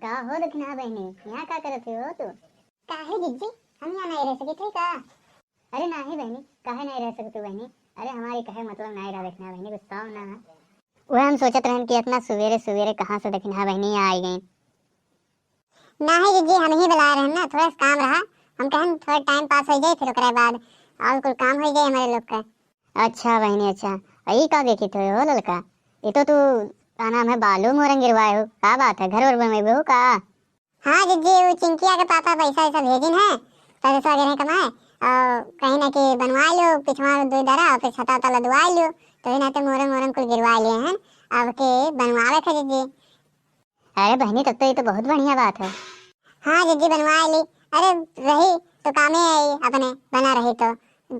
का हो दक्षिणा बहनी, यहाँ क्या करत हो तू? काहे जीजी, हम यहाँ नहीं रह सके थे का? अरे नहीं बहनी, काहे नहीं रह सकते बहनी? अरे हमारी कहे मतलब नहीं रहा दक्षिणा बहनी, गुस्सा ना है। वह हम सोचत रहन कि इतना सवेरे सवेरे कहाँ से दक्षिणा बहनी यहाँ आई गई। नहीं जीजी, हम ही बुला रहे हैं ना, थोड़ा सा काम रहा, हम कहन थोड़ा टाइम पास हो जाए फिर ओकरे बाद और कोई काम हो जाए हमारे लोग का। अच्छा बहनी अच्छा, यही का देखी तो हो लड़का, ये तो तू का नाम है बालू मोरंग गिरवाए हो, का बात है घर और बनवाए हो का? हाँ जीजी, वो चिंकिया के पापा पैसा ऐसा भेजिन है, पैसा वगैरह कमाए और कहीं ना कि बनवा लो पिछवा दो दरा और फिर छता तला दुआ लो, तो ना तो मोरंग मोरंग कुल गिरवा लिए हैं अब के बनवावे थे जीजी। अरे बहनी तब तो ये तो बहुत बढ़िया बात है। हाँ जीजी बनवा ली, अरे रही तो कामे आई अपने बना रही तो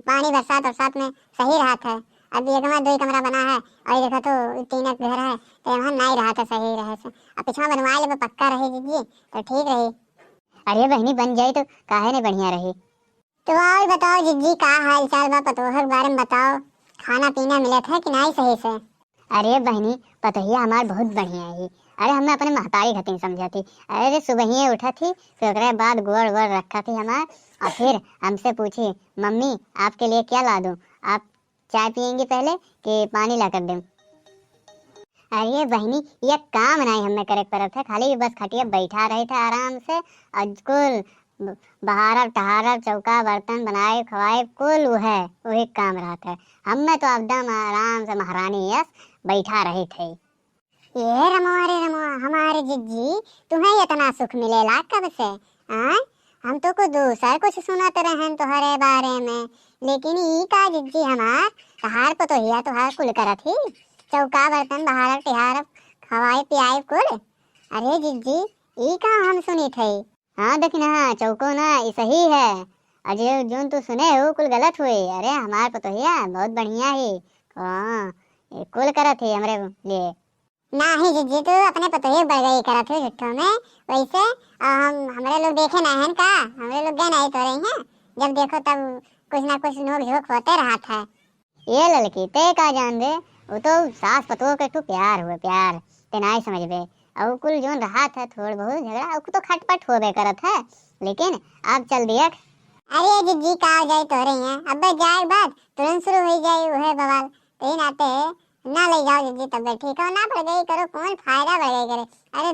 पानी बरसात बरसात में सही रहा था। अब एक कमरा दो कमरा बना है और देखा तो तीन घर है तो यहाँ नहीं रहा था सही रहे से, अब पिछवा बनवा ले पक्का रही जीजी तो ठीक रही। अरे बहनी बन जाए तो काहे नहीं बढ़िया रही। तो और बताओ जीजी का हाल चाल बा, पतोहर के बारे में बताओ, खाना पीना मिला था कि नहीं सही से? अरे बहनी पतोहिया हमार बहुत बढ़िया है। अरे हमने अपने महतारी खतीन समझा थी, अरे सुबह ही उठा थी फिर उसके बाद गुड़ वड़ रखा थी हमार और फिर हमसे पूछी मम्मी आपके लिए क्या ला दूं, आप चाय पियेंगी पहले कि पानी ला कर दूं? अरे बहनी ये काम नहीं हमें करे परत है, खाली बस खटिया बैठा रहे थे आराम से और कुल बहारा टहारा चौका बर्तन बनाए खवाए कुल वही काम रहा था। हमें तो एकदम आराम से महारानी यस बैठा रहे थे। ये रमुआ रे रमुआ हमारे जिज्जी, तुम्हें इतना सुख मिलेला कब से? हम तो कुछ दूसरा कुछ सुनत रहन तुम्हारे बारे में, लेकिन ई का जिज्जी हमार तहार को तो हिया तुहार कुल करत ही चौका बर्तन बहार तिहार खवाए पियाए कुल। अरे जिज्जी ई का हम सुनी थे। हाँ देखना हाँ चौको ना ई सही है, अजय जोन तू सुने हो कुल गलत हुए। अरे हमार पतोहिया बहुत बढ़िया है, हाँ ये कुल करत है हमरे लिए। नहीं जीजी तू अपने पतोहिया बढ़ गई करत है झुट्ठो में, वैसे हम हमरे लोग देखे ना हैं का, हमरे लोग गए नहीं तो रही हैं, जब देखो तब कुछ ना कुछ नोक झोंक होते रहा था। ये लड़की ते का जान दे, वो तो सास पतोह के तो प्यार हुए प्यार ते नहीं समझ बे, और कुल जोन रहा था थोड़ बहुत झगड़ा और तो खटपट हो बे करत है, लेकिन अब चल दिया। अरे जीजी का जाए तो रही हैं, अब जाए बाद तुरंत शुरू हो जाए वह बवाल, ते नाते ना ले जाओ जीजी तब ठीक हो ना पड़ गई करो कौन फायदा बढ़ गई करे। अरे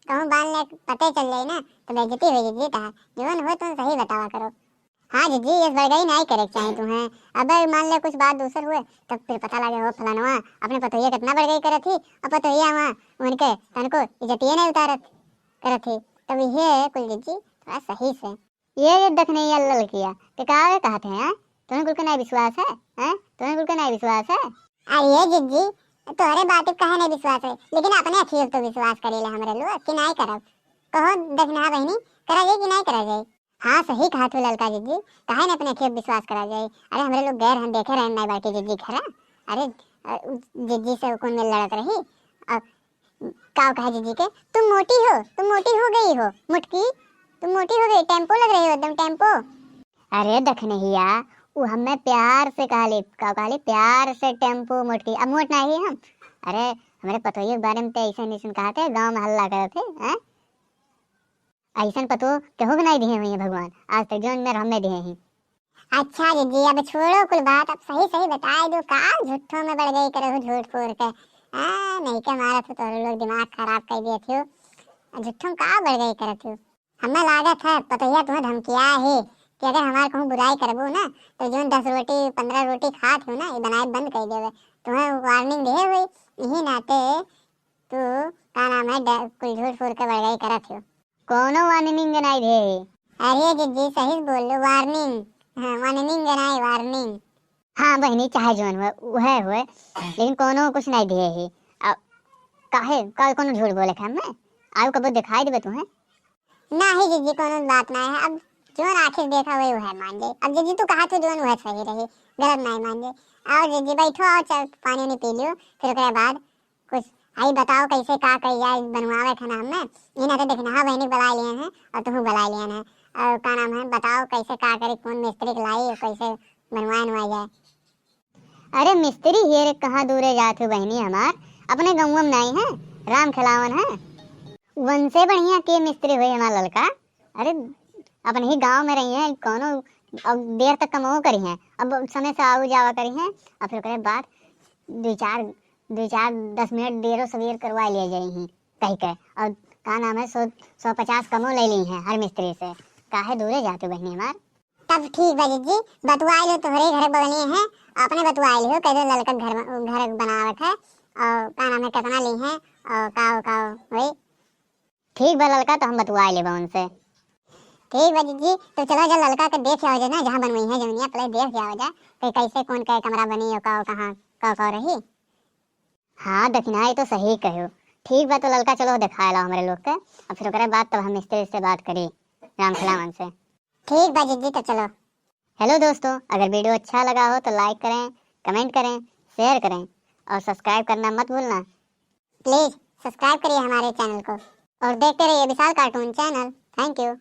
कहूँ बाल ने पते चल जाए ना तो बेइज्जती हो जीजी ता जीवन हो तुम सही बतावा करो। हाँ जीजी इस बार गई नहीं करे चाहे तुम्हें, अब मान ले कुछ बात दूसर हुए तब फिर पता लगे हो फलानवा अपने पतोहिया कितना बढ़ गई करे थी और पतोहिया वहाँ उनके तन को इज्जतिये नहीं उतारत करे थी, तब ये कुल जीजी थोड़ा सही से ये देख नहीं अल्लाह किया कि काहे कहते हैं तुम्हें कुल का नहीं विश्वास है, हैं तुम्हें कुल का नहीं विश्वास है? अरे जीजी तोहरे बात कहे नहीं विश्वास है, लेकिन अपने अखियों तो विश्वास करेले हमरे लोग कि नहीं करब, कहो देखना बहनी करा जाए कि नहीं करा जाए? हाँ सही कहा तू ललका जीजी, काहे ने अपने खेत विश्वास करा जाए। अरे हमरे लोग गैर हम देखे रहे नहीं बाकी जीजी खरा, अरे जीजी से कौन में लड़त रही और का कहा जीजी के तुम मोटी हो गई हो मुटकी, तुम मोटी हो गई टेम्पो लग रही हो एकदम टेम्पो। अरे देख नहीं यार वो हमें प्यार से कहली प्यार से टेम्पो मुटकी, अब मोट नहीं हम। अरे हमारे पतोहिए के बारे में तो ऐसे नहीं कहा थे गाँव में हल्ला करे थे, हैं ऐसा पतो केहू के नहीं दिए हुई है भगवान आज तक जो में हमें दिए हैं। अच्छा जीजी अब छोड़ो कुल बात, अब सही सही बताए दो का झूठों में बढ़ गई करे हो झूठ फूर के, नहीं के मारा तो लोग दिमाग खराब कर दिए थे, झूठों का बढ़ गई करे थे। हमें लागत है पतोहिया तुम्हें धमकिया है कि अगर हमारे कहूँ बुराई करबो ना तो जो 10 रोटी 15 रोटी खात हो ना ये बनाए बंद कर देवे, तुम्हें वार्निंग दे हुई यही नाते तू का नाम है कुल झूठ फूर के बढ़ गई करत हो। कोनो वार्निंग नहीं दे। अरे जीजी सही बोल लो वार्निंग, हाँ वार्निंग नहीं वार्निंग। हाँ बहनी चाहे जोन हुए लेकिन कोनो कुछ नहीं दिए ही, अब काहे का कोनो झूठ बोले थे हमें आयु कब दिखाई देबे तुम्हें? नहीं जीजी कोनो बात नहीं है, अब जोन आखिर देखा वही है मान जाए, अब जीजी तू कहा तो जोन वह सही रही गलत नहीं मान जाए। आओ जीजी बैठो और चल पानी नहीं पी लियो फिर उसके बाद कुछ आई बताओ कैसे का कहिया बनवावे खाना हमें ये ना तो देखना हाँ बहनी बुला लिए हैं और तुम बुला लिए हैं और का नाम है बताओ कैसे का करे कौन मिस्त्री लाई और कैसे बनवाए जाए। अरे मिस्त्री ये कहाँ दूरे जाते हो बहनी हमार अपने गाँव में नहीं है राम खिलावन है, वन से बढ़िया के मिस्त्री हुई हमारा लड़का। अरे अपन ही गांव में रही है, कोनो अब देर तक कमाओ करी है, अब समय से आओ जावा करी है, और फिर करे बात दो चार 10 मिनट देरो सवेर करवा लिया जाई ही कही के, और का नाम है 150 कमो ले ली है हर मिस्त्री से। काहे दूरे जाते बहनी हमार। तब ठीक बा जी, बतुआ लो तोहरे घर बगले है, अपने बतुआ लो कैसे लड़का घर बना रखा है, और का नाम है कितना ली है, और का वही ठीक बा लड़का, तो हम बतुआ लेबा उनसे। ठीक बा जी, तो चलो जब लड़का के देख आओ ना, जहाँ बनवाई है जमीनिया पहले देख जाओ जा कि कैसे कौन का कमरा बनी हो, का कहाँ का रही। हाँ दक्षिणा तो सही कहो। ठीक बा तो लड़का चलो दिखा लो हमारे लोग के, और फिर ओकरे बाद तब हम मिस्त्री से बात करी राम खिलावन से। ठीक बा जी, तो चलो। हेलो दोस्तों, अगर वीडियो अच्छा लगा हो तो लाइक करें, कमेंट करें, शेयर करें, और सब्सक्राइब करना मत भूलना। प्लीज सब्सक्राइब करिए हमारे चैनल को और देखते रहिए विशाल कार्टून चैनल। Thank you.